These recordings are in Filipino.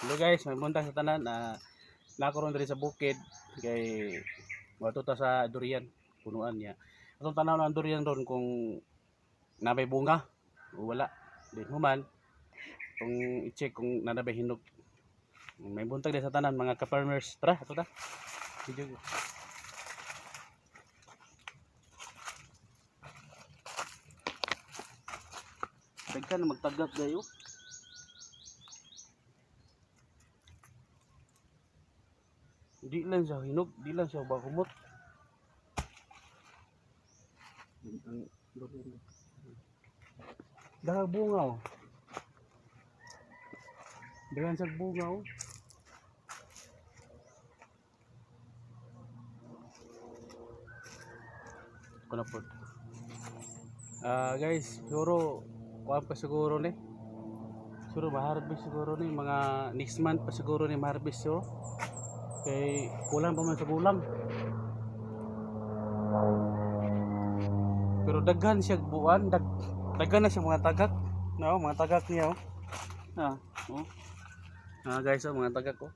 Hello guys, may buntag sa tanan nakaroon diri sa bukid kay wato ta sa durian, punuan niya. Atong tanaw ng durian ron kung nabay bunga o wala. Di human kung i-check kung nanabay hinog. May buntag din sa tanan mga ka-farmers. Tara, ato ta. Video. Dagkan na magtagak gayo. Di lang siya hinog, di lang siya bakumot. Ang durian. Dahag bunga oh. Dagan sa bunga oh. Kuna po. Guys, siguro kuha pa siguro ni. Siguro ma-harvest siguro ni mga next month pa siguro ni ma-harvest siguro. Kay kulang pa man sa kulang. Pero daghan siya buwan, daghan na siya mga tagak. No, mga tagak niya oh. Oh. Guys, oh, mga tagak oh.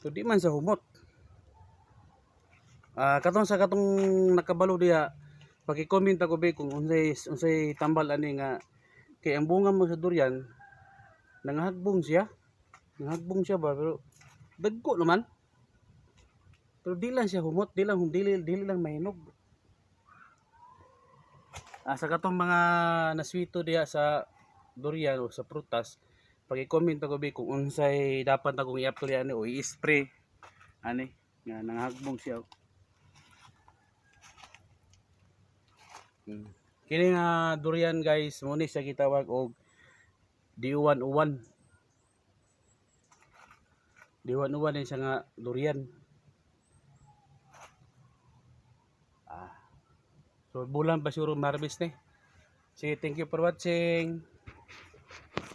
So di man sa humot. Katong sa katong nakabalo diha, paki-comment ako be kung unsay tambal ani nga kay ang bunga mo sa durian nangahagbong siya. Nangahagbong siya ba pero dagko naman. Pero di lang siya humot, dili lang mahinog. Sa katong mga naswito diha sa durian o sa prutas, paki-comment ako be kung unsay dapat akong i-apply ani o i-spray ani nga nangahagbong siya. Kini nga durian guys, mo ni siya gitawag og D101. D101 din siya nga durian. So bulan pa siguro ma-harvest ni. Sige, thank you for watching.